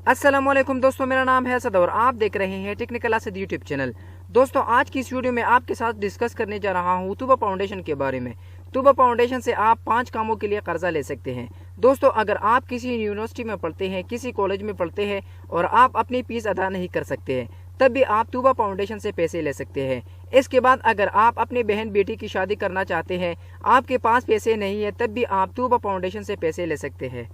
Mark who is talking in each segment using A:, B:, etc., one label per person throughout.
A: अस्सलाम-ओ-अलैकुम दोस्तों, मेरा नाम है असद और आप देख रहे हैं टेक्निकल असद यूट्यूब चैनल। दोस्तों, आज की इस वीडियो में आपके साथ डिस्कस करने जा रहा हूँ तूबा फाउंडेशन के बारे में। तूबा फाउंडेशन से आप 5 कामों के लिए कर्जा ले सकते हैं। दोस्तों, अगर आप किसी यूनिवर्सिटी में पढ़ते हैं, किसी कॉलेज में पढ़ते हैं और आप अपनी फीस अदा नहीं कर सकते हैं, तब भी आप तूबा फाउंडेशन से पैसे ले सकते हैं। इसके बाद अगर आप अपनी बहन बेटी की शादी करना चाहते हैं, आपके पास पैसे नहीं है, तब भी आप तूबा फाउंडेशन से पैसे ले सकते हैं।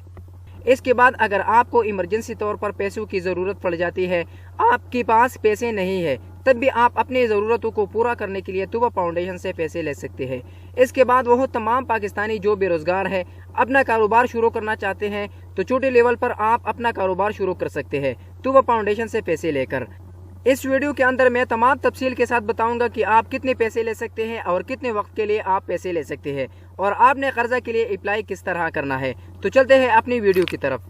A: इसके बाद अगर आपको इमरजेंसी तौर पर पैसों की ज़रूरत पड़ जाती है, आपके पास पैसे नहीं है, तब भी आप अपनी ज़रूरतों को पूरा करने के लिए तूबा फाउंडेशन से पैसे ले सकते हैं। इसके बाद वह तमाम पाकिस्तानी जो बेरोज़गार है, अपना कारोबार शुरू करना चाहते हैं, तो छोटे लेवल पर आप अपना कारोबार शुरू कर सकते हैं तूबा फाउंडेशन से पैसे लेकर। इस वीडियो के अंदर मैं तमाम तफसील के साथ बताऊंगा कि आप कितने पैसे ले सकते हैं और कितने वक्त के लिए आप पैसे ले सकते हैं और आपने कर्जा के लिए अप्लाई किस तरह करना है। तो चलते हैं अपनी वीडियो की तरफ।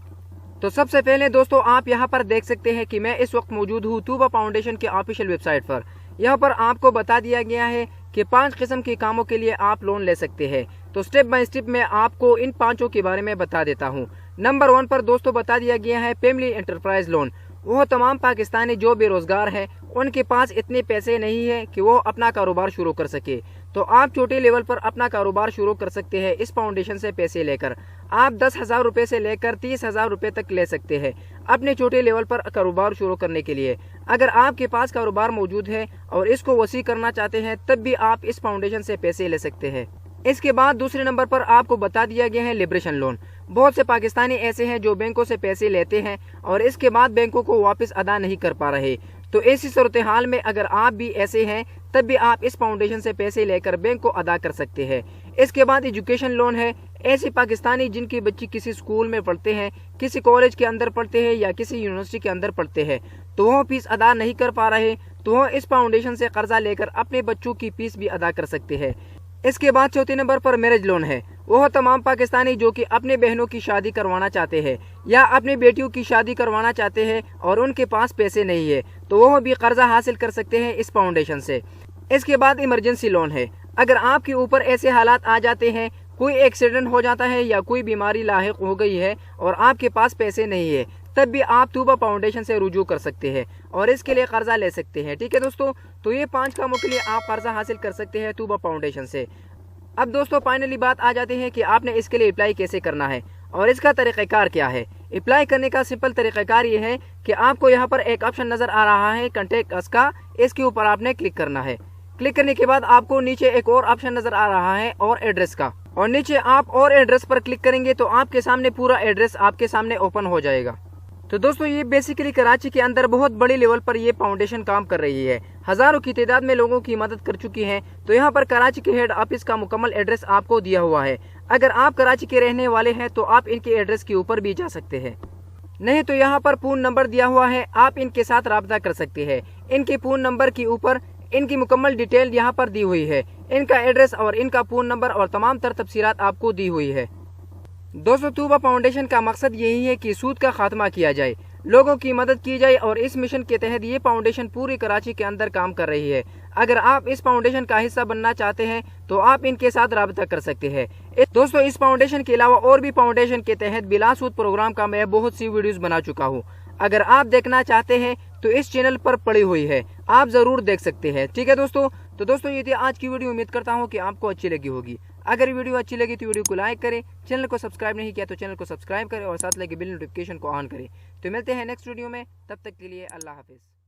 A: तो सबसे पहले दोस्तों, आप यहां पर देख सकते हैं कि मैं इस वक्त मौजूद हूं तूबा फाउंडेशन के ऑफिशियल वेबसाइट पर। यहां पर आपको बता दिया गया है कि 5 किस्म के कामों के लिए आप लोन ले सकते हैं। तो स्टेप बाय स्टेप मैं आपको इन 5 के बारे में बता देता हूँ। नंबर 1 पर दोस्तों बता दिया गया है फैमिली एंटरप्राइज लोन। वो तमाम पाकिस्तानी जो बेरोजगार हैं, उनके पास इतने पैसे नहीं है कि वो अपना कारोबार शुरू कर सके, तो आप छोटे लेवल पर अपना कारोबार शुरू कर सकते हैं इस फाउंडेशन से पैसे लेकर। आप 10,000 रुपये से लेकर 30,000 रुपये तक ले सकते हैं अपने छोटे लेवल पर कारोबार शुरू करने के लिए। अगर आपके पास कारोबार मौजूद है और इसको वसी करना चाहते हैं, तब भी आप इस फाउंडेशन से पैसे ले सकते हैं। इसके बाद दूसरे नंबर पर आपको बता दिया गया है लिबरेशन लोन। बहुत से पाकिस्तानी ऐसे हैं जो बैंकों से पैसे लेते हैं और इसके बाद बैंकों को वापस अदा नहीं कर पा रहे। तो ऐसी सूरत हाल में अगर आप भी ऐसे हैं, तब भी आप इस फाउंडेशन से पैसे लेकर बैंक को अदा कर सकते हैं। इसके बाद एजुकेशन लोन है। ऐसे पाकिस्तानी जिनके बच्चे किसी स्कूल में पढ़ते हैं, किसी कॉलेज के अंदर पढ़ते हैं या किसी यूनिवर्सिटी के अंदर पढ़ते हैं, तो वह फीस अदा नहीं कर पा रहे, तो वह इस फाउंडेशन से कर्जा लेकर अपने बच्चों की फीस भी अदा कर सकते हैं। इसके बाद चौथे नंबर पर मैरिज लोन है। वह तमाम पाकिस्तानी जो कि अपने बहनों की शादी करवाना चाहते हैं या अपनी बेटियों की शादी करवाना चाहते हैं और उनके पास पैसे नहीं है, तो वह भी कर्जा हासिल कर सकते हैं इस फाउंडेशन से। इसके बाद इमरजेंसी लोन है। अगर आपके ऊपर ऐसे हालात आ जाते हैं, कोई एक्सीडेंट हो जाता है या कोई बीमारी लाहिक हो गई है और आपके पास पैसे नहीं है, तब भी आप तूबा फाउंडेशन से रुजू कर सकते हैं और इसके लिए कर्जा ले सकते हैं। ठीक है दोस्तों, तो ये 5 कामों के लिए आप कर्जा हासिल कर सकते हैं तूबा फाउंडेशन से। अब दोस्तों, फाइनली बात आ जाती है कि आपने इसके लिए अप्लाई कैसे करना है और इसका तरीक़ाकार क्या है। अप्लाई करने का सिंपल तरीक़ाकार ये है कि आपको यहाँ पर एक ऑप्शन नज़र आ रहा है कॉन्टैक्ट अस का, इसके ऊपर आपने क्लिक करना है। क्लिक करने के बाद आपको नीचे एक और ऑप्शन नज़र आ रहा है और एड्रेस का, और नीचे आप और एड्रेस पर क्लिक करेंगे तो आपके सामने पूरा एड्रेस आपके सामने ओपन हो जाएगा। तो दोस्तों, ये बेसिकली कराची के अंदर बहुत बड़े लेवल पर ये फाउंडेशन काम कर रही है। हजारों की तादाद में लोगों की मदद कर चुकी है। तो यहाँ पर कराची के हेड ऑफिस का मुकम्मल एड्रेस आपको दिया हुआ है। अगर आप कराची के रहने वाले हैं तो आप इनके एड्रेस के ऊपर भी जा सकते हैं, नहीं तो यहाँ पर फ़ोन नंबर दिया हुआ है, आप इनके साथ राब्ता कर सकते हैं। इनके फ़ोन नंबर के ऊपर इनकी मुकम्मल डिटेल यहाँ पर दी हुई है, इनका एड्रेस और इनका फ़ोन नंबर और तमाम तर तफसीलात आपको दी हुई है। दोस्तों, तूबा फाउंडेशन का मकसद यही है कि सूद का खात्मा किया जाए, लोगों की मदद की जाए और इस मिशन के तहत ये फाउंडेशन पूरी कराची के अंदर काम कर रही है। अगर आप इस फाउंडेशन का हिस्सा बनना चाहते हैं तो आप इनके साथ राब्ता कर सकते हैं। दोस्तों, इस फाउंडेशन के अलावा और भी फाउंडेशन के तहत बिला सूद प्रोग्राम का मैं बहुत सी वीडियोस बना चुका हूँ। अगर आप देखना चाहते हैं तो इस चैनल पर पड़ी हुई है, आप जरूर देख सकते हैं। ठीक है दोस्तों, तो दोस्तों ये थी आज की वीडियो। उम्मीद करता हूँ कि आपको अच्छी लगी होगी। अगर वीडियो अच्छी लगी तो वीडियो को लाइक करें, चैनल को सब्सक्राइब नहीं किया तो चैनल को सब्सक्राइब करें और साथ लगे बिल नोटिफिकेशन को ऑन करें। तो मिलते हैं नेक्स्ट वीडियो में, तब तक के लिए अल्लाह हाफिज़।